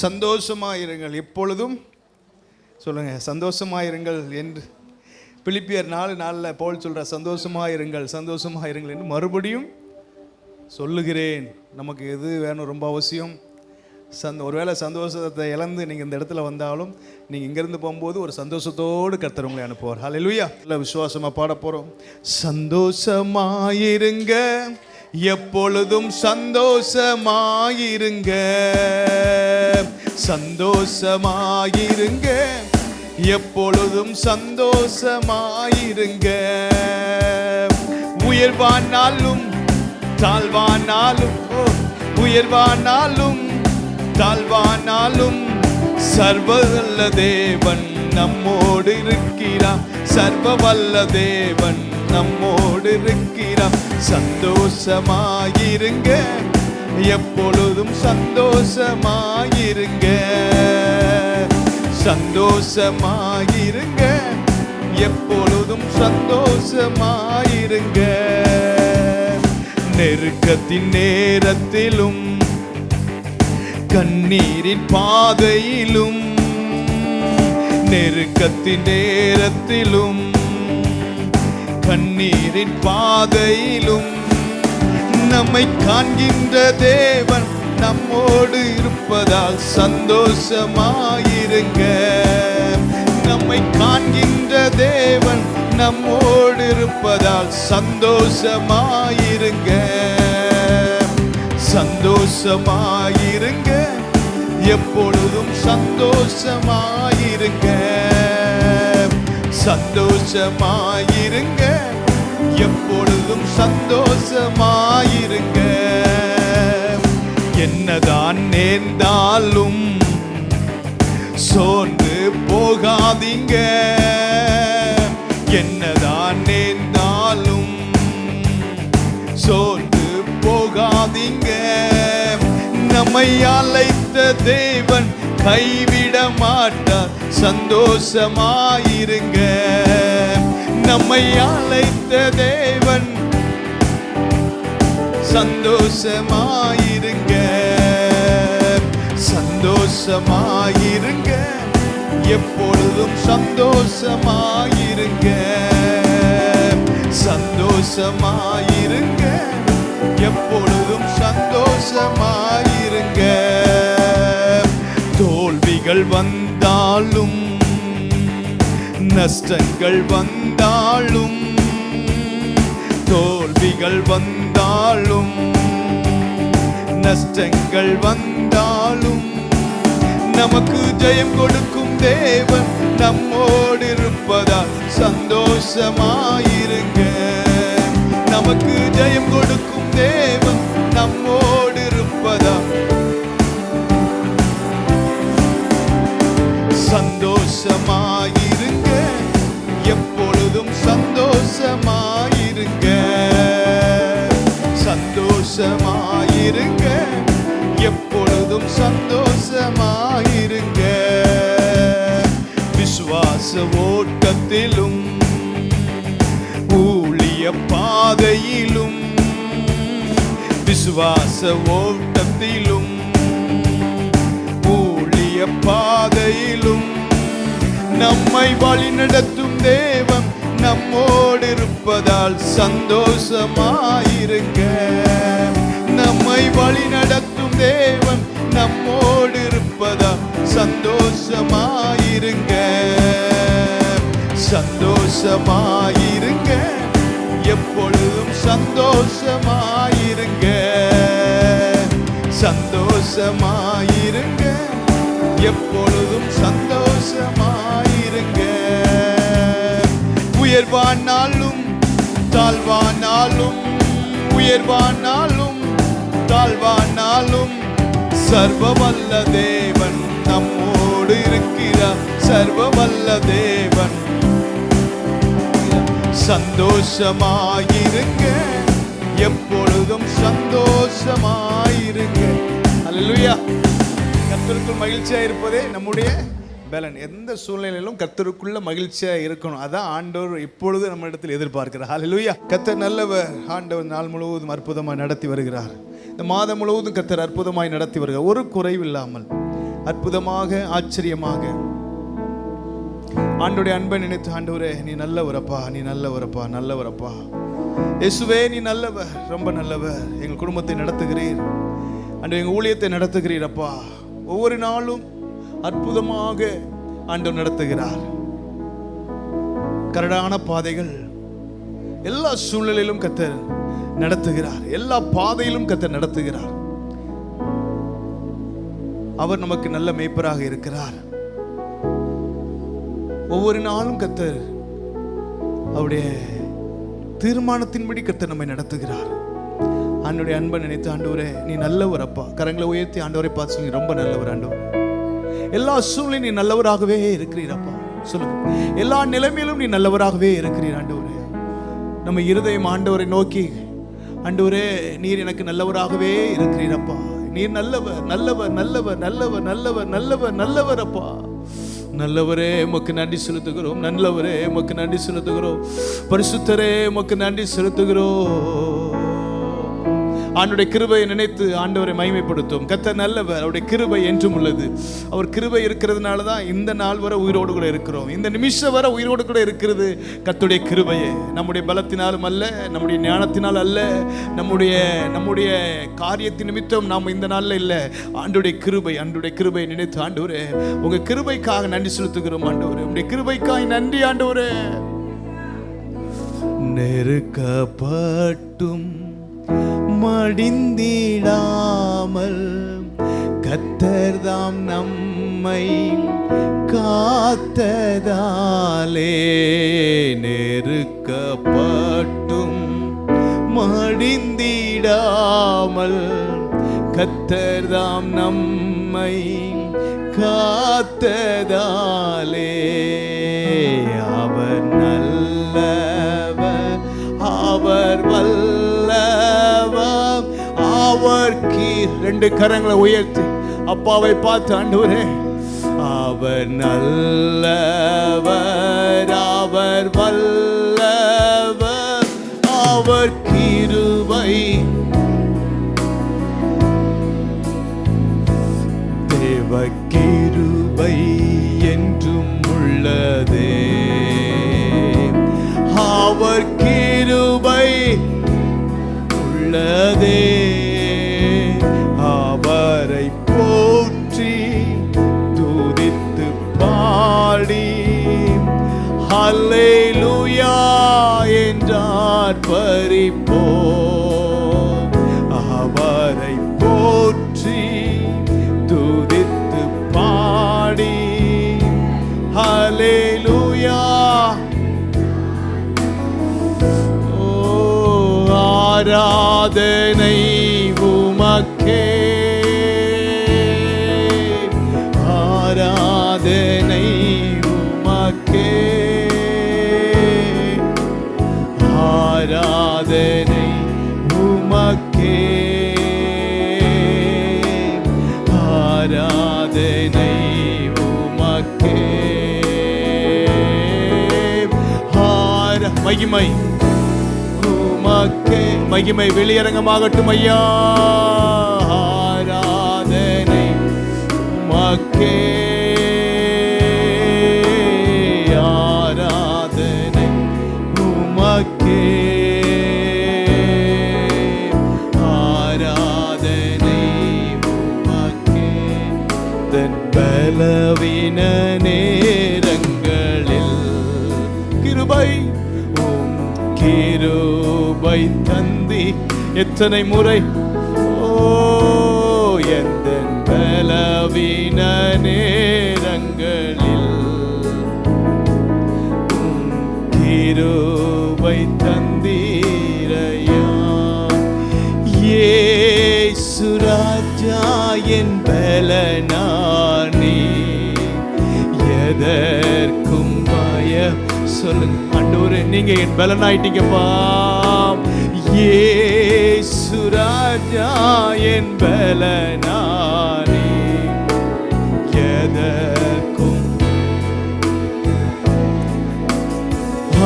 சந்தோஷமாயிருங்கள், எப்பொழுதும் சொல்லுங்க சந்தோஷமாயிருங்கள் என்று பிலிப்பியர் 4:4 பவுல் சொல்ற சந்தோஷமாயிருங்கள் சந்தோஷமாயிருங்கள் என்று மறுபடியும் சொல்லுகிறேன். நமக்கு எது வேணும் ரொம்ப அவசியம்? ஒருவேளை சந்தோஷத்தை இழந்து நீங்கள் இந்த இடத்துல வந்தாலும் நீங்கள் இங்கேருந்து போகும்போது ஒரு சந்தோஷத்தோடு கர்த்தர் உங்களை அனுப்புவார். ஹல்லேலூயா. இல்லை விசுவாசமாக பாட போகிறோம். சந்தோஷமாயிருங்க, எப்பொழுதும் சந்தோஷமாயிருங்க, சந்தோஷமாயிருங்க, எப்பொழுதும் சந்தோஷமாயிருங்க. உயர்வானாலும் தாழ்வானாலும், உயர்வானாலும் தாழ்வானாலும் சர்வவல்ல தேவன் நம்மோடு இருக்கிறார், சர்வவல்ல தேவன் நம்மோடு இருக்கிறார். சந்தோஷமாயிருங்க, எப்பொழுதும் சந்தோஷமாயிருங்க, சந்தோஷமாயிருங்க, எப்பொழுதும் சந்தோஷமாயிருங்க. நெருக்கத்தின் நேரத்திலும் கண்ணீரின் பாதையிலும், நெருக்கத்தின் நேரத்திலும் கண்ணீரின் பாதையிலும் நம்மை காண்கின்ற தேவன் நம்மோடு இருப்பதால் சந்தோஷமாயிருங்க. நம்மை காண்கின்ற தேவன் நம்மோடு இருப்பதால் சந்தோஷமாயிருங்க, சந்தோஷமாயிருங்க, எப்பொழுதும் சந்தோஷமாயிருங்க, சந்தோஷமாயிருங்க, எப்பொழுதும் சந்தோஷமாயிருங்க. என்னதான் நேர்ந்தாலும் சோர்ந்து போகாதீங்க, என்னதான் நேர்ந்தாலும் சோர்ந்து போகாதீங்க. நம்மை அழைத்த தேவன் கைவிட மாட்டார், சந்தோஷமாயிருங்க. நம்மை அழைத்த தேவன் சந்தோஷமாயிருங்க, சந்தோஷமாயிருங்க, எப்பொழுதும் சந்தோஷமாயிருங்க, சந்தோஷமாயிருங்க, எப்பொழுதும் சந்தோஷமாயிருங்க. தோல்விகள் வந்தாலும் நஷ்டங்கள் வந்தாலும், தோல்விகள் வந்தாலும் நஷ்டங்கள் வந்தாலும் நமக்கு ஜெயம் கொடுக்கும் தேவன் நம்மோடு இருப்பதால் சந்தோஷமாயிருங்க. நமக்கு ஜெயம் கொடுக்கும் தேவன் நம்மோடு இருப்பதால் சந்தோஷமாயிருங்க, எப்பொழுதும் சந்தோஷமாயிருங்க, சந்தோஷமாயிருங்க, எப்பொழுதும் சந்தோஷமாயிருங்க. விசுவாச ஓட்டத்திலும் ஊழிய பாதையிலும், விசுவாச ஓட்டத்திலும் ஊழிய பாதையிலும் நம்மை வழிநடத்தும் தேவன் நம்மோடு இருப்பதால் சந்தோஷமாயிருங்க. நம்மை வழிநடத்தும் தேவன் நம்மோடு இருப்பதால் சந்தோஷமாயிருங்க, சந்தோஷமாயிருங்க, எப்பொழுதும் சந்தோஷமாயிருங்க, சந்தோஷமாயிருங்க, எப்பொழுதும் சந்தோஷமாயிருங்க. உயர்வானாலும் தாழ்வானாலும், உயர்வானாலும் தாழ்வானாலும் சர்வவல்ல தேவன் நம்மோடு இருக்கிறார், சர்வவல்ல தேவன். சந்தோஷமாயிருங்க, எப்பொழுதும் சந்தோஷமாயிருங்க. அல்லேலூயா. கர்த்தருக்குள் மகிழ்ச்சியா இருப்பதே நம்முடைய பலன். எந்த சூழ்நிலையிலும் கர்த்தருக்குள்ள மகிழ்ச்சியா இருக்கணும். அதான் ஆண்டவர் இப்பொழுது நம்ம இடத்தில் எதிர்பார்க்கிறார். ஹல்லேலூயா. கர்த்தர் நல்லவர். ஆண்டவர் நாள் முழுவதும் அற்புதமாய் நடத்தி வருகிறார். இந்த மாதம் முழுவதும் கர்த்தர் அற்புதமாய் நடத்தி வருகிறார், ஒரு குறைவில்லாமல். அற்புதமாக ஆச்சரியமாக ஆண்டவருடைய அன்பை நினைத்து, ஆண்டவரே நீ நல்லவரப்பா, நீ நல்லவரப்பா, நல்லவரப்பா. இயேசுவே நீ நல்லவர், ரொம்ப நல்லவர். எங்கள் குடும்பத்தை நடத்துகிறீர் ஆண்டவர், எங்கள் ஊழியத்தை நடத்துகிறீர் அப்பா. ஒவ்வொரு நாளும் அற்புதமாக ஆண்டவர் நடத்துகிறார். கரடான பாதைகள் எல்லா சூழ்நிலையிலும் கர்த்தர் நடத்துகிறார். எல்லா பாதையிலும் கர்த்தர் நடத்துகிறார். அவர் நமக்கு நல்ல மேய்ப்பராக இருக்கிறார். ஒவ்வொரு நாளும் கர்த்தர் அவருடைய தீர்மானத்தின்படி கர்த்தர் நம்மை நடத்துகிறார். ஆண்டவருடைய அன்பை நினைத்து, ஆண்டவரே நீ நல்லவர் அப்பா. கரங்களை உயர்த்தி ஆண்டவரை பார்த்து சொல்லுங்க, ரொம்ப நல்லவர் ஆண்டவர். எல்லா சூழ்நிலையும் நீ நல்லவராகவே இருக்கிறீர் அப்பா. சொல்லுங்க, எல்லா நிலைமையிலும் நீ நல்லவராகவே இருக்கிறீர் ஆண்டவரே. நம்ம இருதயம் ஆண்டவரை நோக்கி, ஆண்டவரே நீர் எனக்கு நல்லவராகவே இருக்கிறீர் அப்பா. நீர் நல்லவர், நல்லவர், நல்லவர், நல்லவர், நல்லவர், நல்லவர், நல்லவர் அப்பா. நல்லவரே உமக்கு நன்றி செலுத்துகிறோம். நல்லவரே உமக்கு நன்றி செலுத்துகிறோம். பரிசுத்தரே உமக்கு நன்றி செலுத்துகிறோம். ஆண்டவருடைய கிருபையை நினைத்து ஆண்டவரை மகிமைப்படுத்தும். கர்த்தர் நல்லவர், அவருடைய கிருபை என்றும் உள்ளது. அவர் கிருபை இருக்கிறதுனால தான் இந்த நாள் வரை உயிரோடு கூட இருக்கிறோம். இந்த நிமிஷம் வரை உயிரோடு கூட இருக்கிறது கர்த்தருடைய கிருபையே. நம்முடைய பலத்தினாலும் அல்ல, நம்முடைய ஞானத்தினால் அல்ல, நம்முடைய காரியத்தின் நிமித்தம் நாம் இந்த நாளில் இல்லை. ஆண்டவருடைய கிருபை, ஆண்டவருடைய கிருபையை நினைத்து, ஆண்டவரே உங்க கிருபைக்காக நன்றி செலுத்துகிறோம் ஆண்டவரே. உங்களுடைய கிருபைக்காக நன்றி ஆண்டவரே. நெருக்கப்பட்டும் மடிந்திடாமல் கர்த்தர்தாம் நம்மை காத்ததாலே, நெருக்கப்பட்டும் மடிந்திடாமல் கர்த்தர்தாம் நம்மை காத்ததாலே, அவர் நல்லவர், அவர் வல்லவர், அவர் கீர். ரெண்டு கரங்களை உயர்த்தி அப்பாவை பார்த்து, ஆண்டவரே அவர் நல்லவர், அவர் வல்லவர், அவர் கிருபை தேவ கிருபை என்றும் உள்ளதே, அவர் கிருபை உள்ளதே. அவரை போற்றி துதித்து பாடி ஹல்லேலூயா என்றார் பரிப்போம். அவரை போற்றி துதித்து பாடி ஹல்லேலூயா. ஆராதனை உமக்கே, ஆராதனை உமக்கே, ஆராதனை உமக்கே, ஆராதனை உமக்கே. மகிமை உமக்கே, மகிமை வெளியரங்கமாகட்டும் ஐயா. ஆராதனை உமக்கே, ஆராதனை உமக்கே, ஆராதனை உமக்கே. தன் பலவீன நேரங்களில் கிருபை கிருபை தந்தி எத்தனை முறை, ஓ எந்த பலவீன நேரங்களில் கிருபை தந்தீரையா. இயேசு ராஜா என் பலனானே, எதற்கும் பயம். சொல்லுங்க ஆண்டவரே, நீங்க என் பலனாயிட்டீங்கப்பா. இயேசு ராஜா என் பலனானே, எதற்கும்.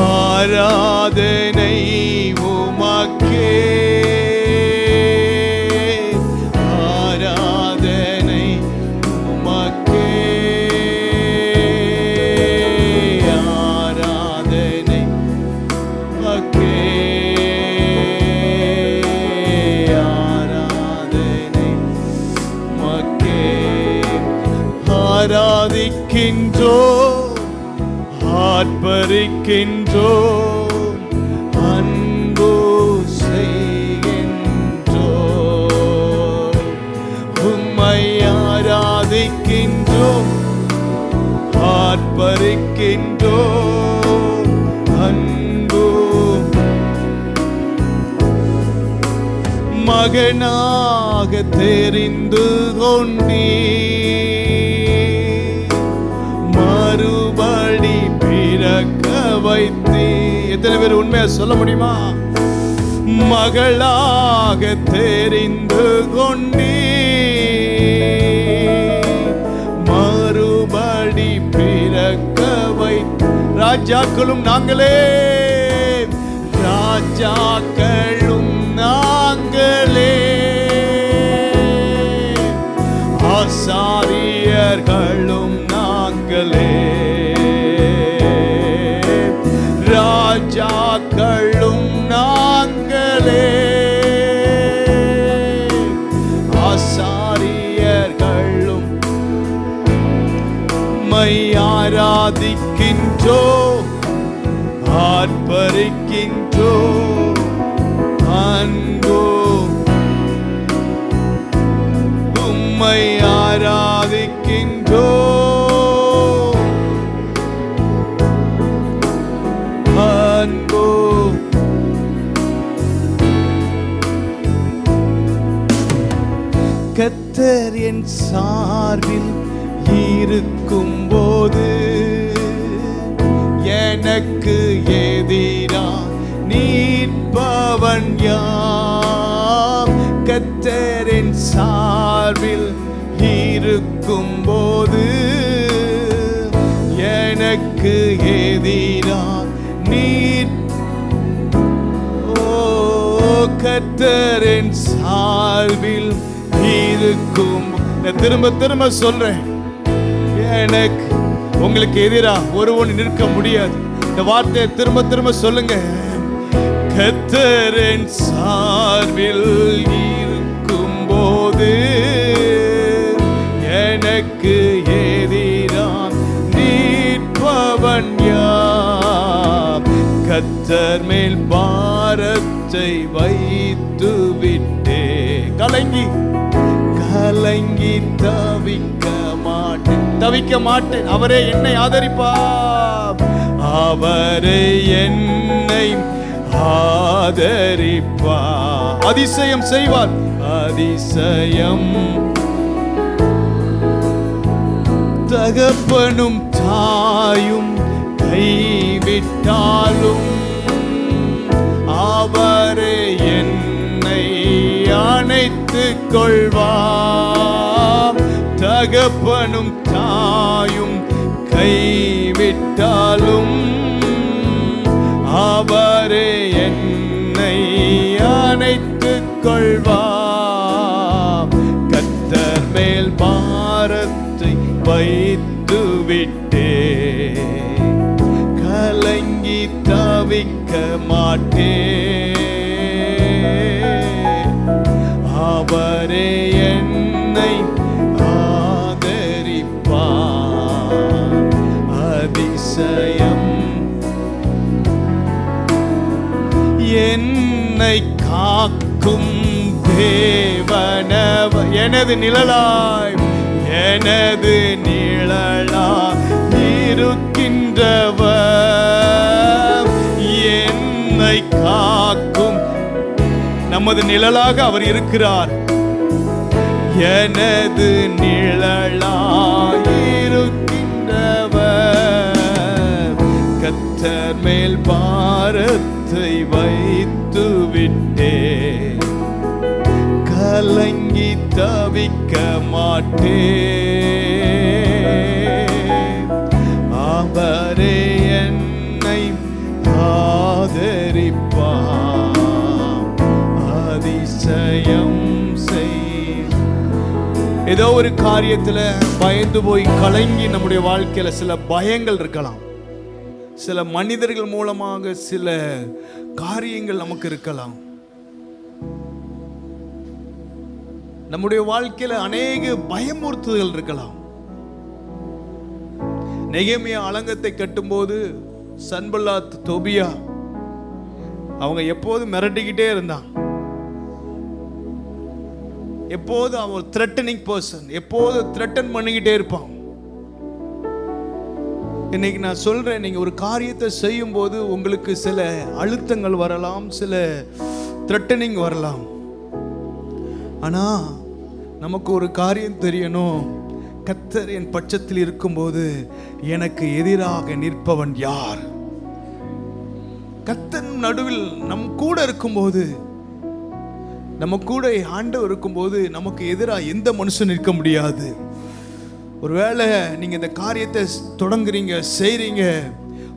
ஆராதனை உமக்கே, ஆராதனை உமக்கே. ஆராதிக்கின்றோம், ஆர்ப்பரிக்கின்றோம், அன்பு செய்கின்றோம். உம்மை ஆராதிக்கின்றோம், ஆர்ப்பரிக்கின்றோம், அன்பு மகனாக தெரிந்து கொண்டீர், மறுபடி பிறக்க வைத்தீர். எத்தனை பேர் உண்மையா சொல்ல முடியுமா? மகளாக தெரிந்து கொண்டீர், மறுபடி பிறக்க வைத்து. ராஜாக்களும் நாங்களே, ராஜாக்களும் நாங்களே, ஆசாரியர்களும் நாங்களே, ராஜாக்களும் நாங்களே, ஆசாரியர்களும் மை ஆராதிக்கின்றோம், ஆர்ப்பரிக்கின்றோம், அன்பு உம்மை ஆராதிக்கின்றோம், அன்பு கர்த்தர் என் சார்பில் இருக்கும்போது எனக்கு எதிரா நிற்பவன் யார்? கர்த்தர் என் சார்பில் இருக்கும்போது எனக்கு எதிரா நீர். ஓ கர்த்தர் என் சார்பில் இருக்கும். நான் திரும்ப திரும்ப சொல்றேன், எனக்கு உங்களுக்கு எதிரா ஒருவன் நிற்க முடியாது. இந்த வார்த்தையை திரும்ப திரும்ப சொல்லுங்க. கர்த்தர் என் சார்பில் இருக்கும்போது எனக்கு எதிரா நிற்பவன் யார்? கர்த்தர் மேல் பாரத்தை வைத்து விட்டே கலங்கி தவிக்க மாட்டேன். அவரே என்னை ஆதரிப்பார், அவரே என்னை ஆதரிப்பார். அதிசயம் செய்வார், அதிசயம். தகப்பனும் தாயும் கைவிட்டாலும் அவரே என்னை அணைத்துக் கொள்வார். தகப்பனும் தாயும் கைவிட்டாலும் அவரே என்னை அணைத்துக் கொள்வார். கர்த்தர் மேல் பாரத்தை வைத்து விட்டே கலங்கி தவிக்க மாட்டே. அவரே என்னை ஆதரிப்பார், அதிசயம். என்னை காக்கும் தேவனவ எனது நிழலாய் இருக்கின்றவர். என்னை காக்கும் நமது நிழலாக அவர் இருக்கிறார். எனது நிழலாய் இருக்கின்றவர். கர்த்தர் மேல் பாரத்தை வைத்து விட்டே கலங்கி தவிக்க மாட்டே. அவரே என்னை ஆதரிப்பார், அதிசயம் செய். ஏதோ ஒரு காரியத்துல பயந்து போய் கலங்கி நம்முடைய வாழ்க்கையில சில பயங்கள் இருக்கலாம். சில மனிதர்கள் மூலமாக சில காரியங்கள் நமக்கு இருக்கலாம். நம்முடைய வாழ்க்கையில அநேக பயமுறுத்துதல் இருக்கலாம். நெகேமியா அலங்கத்தை கட்டும்போது சன்பல்லாத் தொபியா அவங்க எப்போதும் மிரட்டிக்கிட்டே இருந்தான். எப்போதும் அவன் த்ரெட்டனிங் பர்சன், எப்போதும் த்ரெட்டன் பண்ணிக்கிட்டே இருப்பான். இன்னைக்கு நான் சொல்றேன், நீங்க ஒரு காரியத்தை செய்யும் போது உங்களுக்கு சில அழுத்தங்கள் வரலாம், சில த்ரெட்டனிங் வரலாம். ஆனா நமக்கு ஒரு காரியம் தெரியணும், கர்த்தர் என் பட்சத்தில் இருக்கும்போது எனக்கு எதிராக நிற்பவன் யார்? கர்த்தர் நடுவில் நம் கூட இருக்கும்போது, நம்ம கூட ஆண்டவர் இருக்கும்போது நமக்கு எதிராக எந்த மனுஷன் நிற்க முடியாது. ஒருவேளை நீங்க இந்த காரியத்தை தொடங்குறீங்க, செய்றீங்க,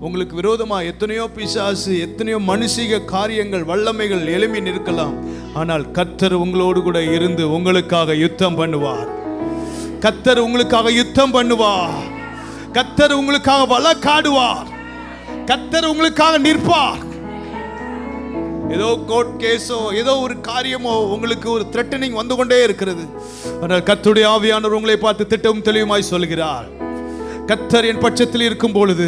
உங்களுக்கு விரோதமா எத்தனையோ பிசாசு, எத்தனையோ மனுஷிக காரியங்கள், வல்லமைகள் எழும்பி நிற்கலாம். ஆனால் கர்த்தர் உங்களோடு கூட இருந்து உங்களுக்காக யுத்தம் பண்ணுவார். கர்த்தர் உங்களுக்காக யுத்தம் பண்ணுவார். கர்த்தர் உங்களுக்காக வழக்காடுவார். கர்த்தர் உங்களுக்காக நிற்பார். ஏதோ கோர்ட் கேஸோ ஏதோ ஒரு காரியமோ உங்களுக்கு ஒரு த்ரெட்டனிங் வந்து கொண்டே இருக்கிறது. ஆனால் கர்த்தருடைய ஆவியானவர் உங்களை பார்த்து திட்டமும் தெளிவுமாய் சொல்கிறார், கர்த்தர் என் பட்சத்தில் இருக்கும் பொழுது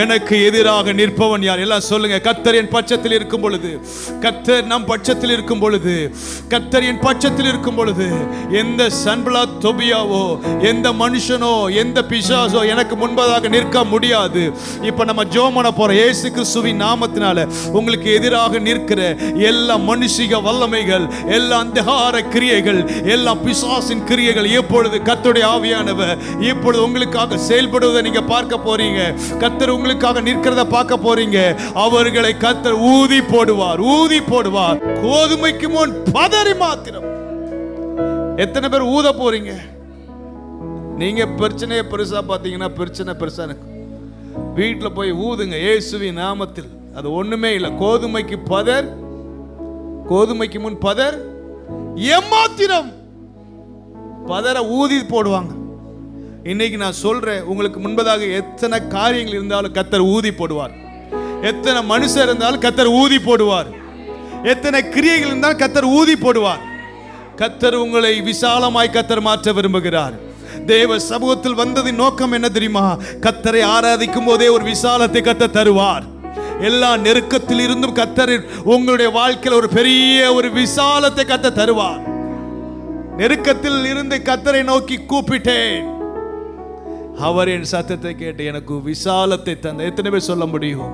எனக்கு எதிராக நிற்பவன் யார்? எல்லாம் சொல்லுங்க. கர்த்தர் என் பட்சத்தில் இருக்கும் பொழுது, கர்த்தர் நம் பட்சத்தில் இருக்கும் பொழுது, கர்த்தர் என் பட்சத்தில் இருக்கும் பொழுது எந்த சன்பல்லாத் தொபியாவோ, எந்த மனுஷனோ, எந்த பிசாசோ எனக்கு முன்பதாக நிற்க முடியாது. இப்ப நம்ம ஜெபம் பண்ண போற இயேசு கிறிஸ்துவின் நாமத்தினால உங்களுக்கு எதிராக நிற்கிற எல்லா மனுஷிக வல்லமைகள், எல்லா அந்தகார கிரியைகள், எல்லா பிசாசின் கிரியைகள் இப்பொழுது கர்த்தருடைய ஆவியானவர் இப்பொழுது உங்களுக்காக செயல்படுவதை நீங்க பார்க்க போறீங்க. கர்த்தர் உங்களுக்காக நிற்கிறத பார்க்க போறீங்க. அவர்களை கர்த்தர் ஊதி போடுவார், ஊதி போடுவார். கோதுமைக்கு முன் பதறி மாத்திரம். எத்தனை பேர் ஊத போறீங்க? நீங்க பிரச்சனையை பெருசா பார்த்தீங்கன்னா பிரச்சனை பெருசா இருக்கு. வீட்டில் போய் ஊதுங்க இயேசுவின் நாமத்தில். அது ஒண்ணுமே இல்லை. கோதுமைக்கு பதர், கோதுமைக்கு முன் பதர், ஏமாத்திரம். பதரை ஊதி போடுவாங்க. இன்னைக்கு நான் சொல்றேன், உங்களுக்கு முன்பதாக எத்தனை காரியங்கள் இருந்தாலும் கர்த்தர் ஊதி போடுவார். எத்தனை மனுஷர் இருந்தாலும் கர்த்தர் ஊதி போடுவார். எத்தனை கிரியைகள் இருந்தாலும் கர்த்தர் ஊதி போடுவார். கர்த்தர் உங்களை விசாலமாய் கர்த்தர் மாற்ற விரும்புகிறார். தேவ சமூகத்தில் வந்ததின் நோக்கம் என்ன தெரியுமா? கர்த்தரை ஆராதிக்கும் போதே ஒரு விசாலத்தை கர்த்தர் தருவார். எல்லா நெருக்கத்தில் இருந்தும் கர்த்தர் உங்களுடைய வாழ்க்கையில் ஒரு பெரிய ஒரு விசாலத்தை கர்த்தர் தருவார். நெருக்கத்தில் இருந்து கர்த்தரை நோக்கி கூப்பிட்டேன், அவர் என் சத்தத்தை கேட்டு எனக்கு விசாலத்தை தந்த. எத்தனை பேர் சொல்ல முடியும்?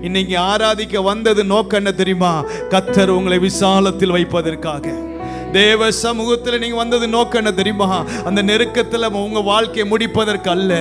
இன்னைக்கு ஆராதிக்க வந்தது நோக்கம் என்ன தெரியுமா? கர்த்தர் உங்களை விசாலத்தில் வைப்பதற்காக. தேவ சமூகத்தில் நீங்க வந்தது நோக்கம் என்ன தெரியுமா? அந்த நெருக்கத்தில் உங்க வாழ்க்கையை முடிப்பதற்கு அல்ல.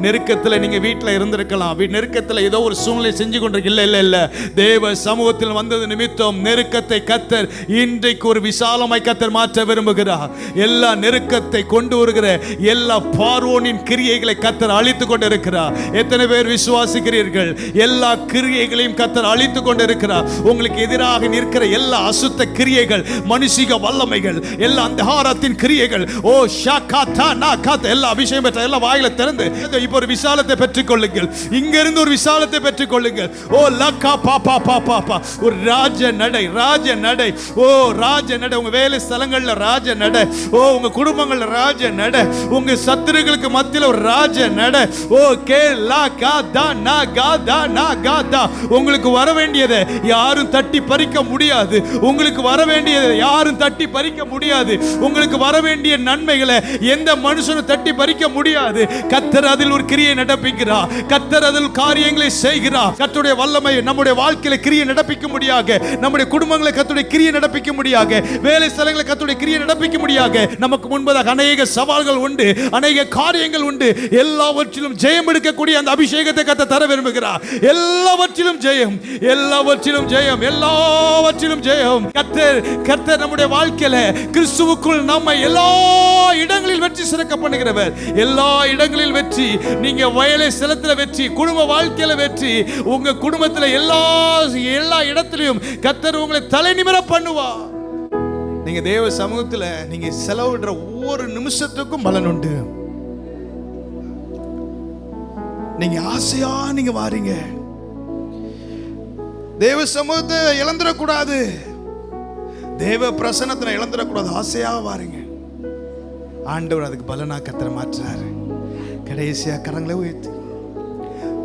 நெருக்கத்தில் நீங்க வீட்டில் இருந்திருக்கலாம், நெருக்கத்தில் ஏதோ ஒரு சூழ்நிலை செஞ்சு கொண்டிருக்க. இல்ல இல்ல இல்ல, தேவ சமூகத்தில் வந்தது நிமித்தம் நெருக்கத்தை கர்த்தர் இன்றைக்கு ஒரு விசாலமாய் கர்த்தர் மாற்ற விரும்புகிறார். எல்லா நெருக்கத்தை கொண்டு வருகிற எல்லா பார்வோனின் கிரியைகளை கர்த்தர் அழித்து கொண்டிருக்கிறார். எத்தனை பேர் விசுவாசிக்கிறீர்கள்? எல்லா கிரியைகளையும் கர்த்தர் அழித்து கொண்டிருக்கிறார். உங்களுக்கு எதிராக நிற்கிற எல்லா அசுத்த கிரியைகள், மனுஷிக வல்லமைகள், எல்லா அந்தகாரத்தின் கிரியைகள், ஓ ஷாகாதா நாகாதா, எல்லா அபிஷேகம் பெற்ற எல்லா வாயில திறந்து இப்போ ஒரு விசாலத்தை பெற்றுக் கொள்ளுங்கள். இங்க இருந்து ஒரு விசாலத்தை பெற்றுக் கொள்ளுங்கள். ஓ லக்கா பாப்பா பாப்பா பா, ஒரு ராஜ நடை, ராஜ நடை. ஓ ராஜ நடை. உங்க வேலை ஸ்தலங்கள்ல ராஜ நடை. ஓ உங்க குடும்பங்கள்ல ராஜ நடை. உங்க சத்துருக்களுக்கு மத்தியில் ஒரு ராஜ நடை. ஓ கே லா கா தா நா கா தா நா கா தா. உங்களுக்கு வர வேண்டியதை யாரும் தட்டி பறிக்க முடியாது. உங்களுக்கு வர வேண்டியதை யாரும் தட்டி பறிக்க முடியாது. உங்களுக்கு வர வேண்டிய நன்மைகளை எந்த மனுஷனும் தட்டி பறிக்க முடியாது. கர்த்தர் அதில் ஒரு கிரியை நடப்பிக்கிறார். கர்த்தர் அதில் காரியங்களை செய்கிறார். கர்த்தருடைய வல்லமை நம்முடைய வாழ்க்கையில கிரியை நடப்பிக்க முடியாக, நம்முடைய குடும்பங்களை கர்த்தருடைய கிரியை நடப்பிக்க முடியாக, வேலை ஸ்தலங்களை கர்த்தருடைய கிரியை நடப்பிக்க முடியாக. நமக்கு முன்பதாக அநேக சவால்கள் உண்டு, அநேக காரியங்கள் உண்டு. எல்லாவற்றிலும் ஜெயம் எடுக்கக்கூடிய அந்த அபிஷேகத்தை கர்த்தர் தர விரும்புகிறார். எல்லாவற்றிலும் ஜெயம், எல்லாவற்றிலும் ஜெயம், எல்லாவற்றிலும் ஜெயம். கர்த்தர் நம்முடைய வாழ்க்கையில கிறிஸ்துவுக்குள் நம்மை எல்லா இடங்களில் வெற்றி சிறக்க பண்ணுகிறவர். எல்லா இடங்களில் வெற்றி. நீங்க வயலை செலுத்துல வெற்றி, குடும்ப வாழ்க்கையில வெற்றி, உங்க குடும்பத்தில் எல்லா இடத்திலும் கர்த்தர் உங்களை தலை நிமிர பண்ணுவார். நீங்க தேவ சமூகத்தில் நீங்க செலவிடுற ஒவ்வொரு நிமிஷத்துக்கும் பலன் உண்டு. நீங்க ஆசையா நீங்க வாரீங்க. தேவ சமூகத்தை இழந்துடக்கூடாது, தேவ பிரசன்னத்தை இழந்துடக்கூடாது. ஆசையா வாருங்க. ஆண்டவர் அதுக்கு பலனா கர்த்தர் மாற்றாரு. கடைசியா கரங்களை உயர்த்தி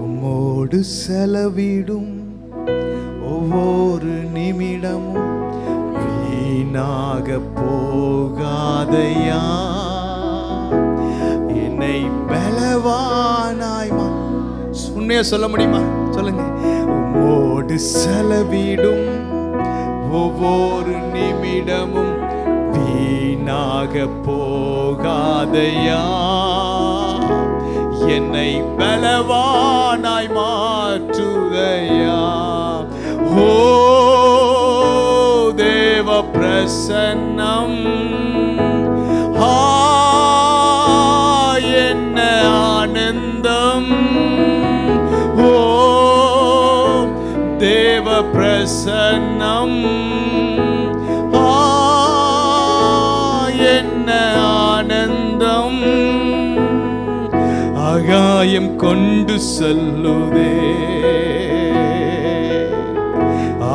உம்மோடு செலவிடும் ஒவ்வொரு நிமிடமும் வீணாக போகாதையா. என்னை பலவானாய் உண்மையா சொல்ல முடியுமா? சொல்லுங்க. உம்மோடு செலவிடும் ஒவ்வொரு நிமிடமும் வீணாக போகாதையா. என்னை பலவானாய் மாற்றுதையா. ஓ தேவ பிரசன்னம் என்ன ஆனந்தம். ஓ தேவ பிரசன்னம் என்ன ஆனந்தம். ஆகாயம் கொண்டு செல்லுதே,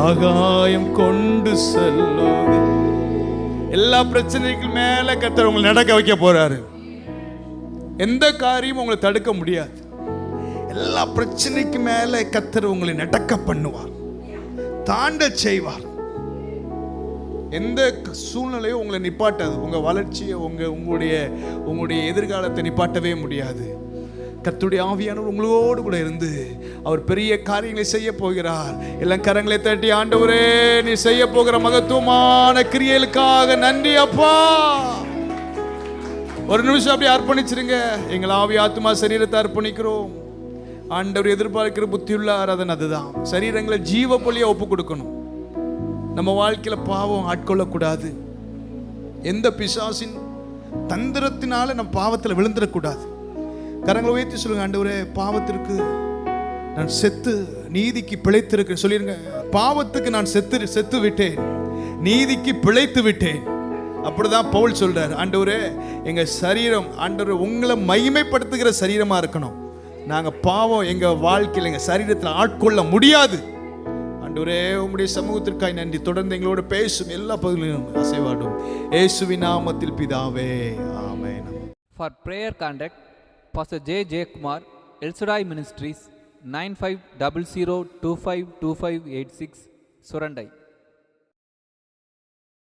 ஆகாயம் கொண்டு செல்லுதே. எல்லா பிரச்சனைகள் மேல கர்த்தர் உங்களை நடக்க வைக்க போறாரு. எந்த காரியமும் உங்களை தடுக்க முடியாது. எல்லா பிரச்சனைக்கு மேல கர்த்தர் உங்களை நடக்க பண்ணுவார், தாண்ட செய்வார். எந்த சூழ்நிலையும் உங்களை நிப்பாட்டாது. உங்க வளர்ச்சியை உங்களுடைய எதிர்காலத்தை நிப்பாட்டவே முடியாது. கர்த்தருடைய ஆவியானவர் உங்களோடு கூட இருந்து அவர் பெரிய காரியங்களை செய்ய போகிறார். எல்லாம் கரங்களை தட்டி, ஆண்டவரே நீ செய்ய போகிற மகத்துவமான கிரியைகளுக்காக நன்றி அப்பா. ஒரு நிமிஷம் அப்படியே அர்ப்பணிச்சிருங்க. எங்கள் ஆவி ஆத்மா சரீரத்தை அர்ப்பணிக்கிறோம். ஆண்டவர் எதிர்பார்க்கிற புத்தியுள்ள ஆராதனை அதுதான். சரீரங்களை ஜீவ பலியா ஒப்பு கொடுக்கணும். நம்ம வாழ்க்கையில பாவம் ஆட்கொள்ளக்கூடாது. எந்த பிசாசின் தந்திரத்தினால நம்ம பாவத்தில் விழுந்துடக்கூடாது. கரங்களை உயர்த்தி சொல்லுங்க, ஆண்டவரே பாவத்திற்கு நான் செத்து நீதிக்கு பிழைத்திருக்கிறேன். சொல்லிருங்க, பாவத்துக்கு நான் செத்து விட்டேன், நீதிக்கு பிழைத்து விட்டேன். அப்படிதான் பவுல் சொல்றார். ஆண்டவரே எங்க சரீரம் ஆண்டவரே உங்களை மகிமைப்படுத்துகிற சரீரமா இருக்கணும். நாங்க பாவம் எங்க வாழ்க்கையில் எங்க சரீரத்தில் ஆட்கொள்ள முடியாது. ஆண்டவரே உம்முடைய சமூகத்திற்காய் நன்றி. தொடர்ந்து எங்களோடு பேசும் எல்லா பகுதிகளிலும் அசைவாடும் இயேசுவின் நாமத்தில் பிதாவே, ஆமென். For prayer contact Pastor J. J. Kumar, El Shaddai Ministries, 9500252586, Surandai.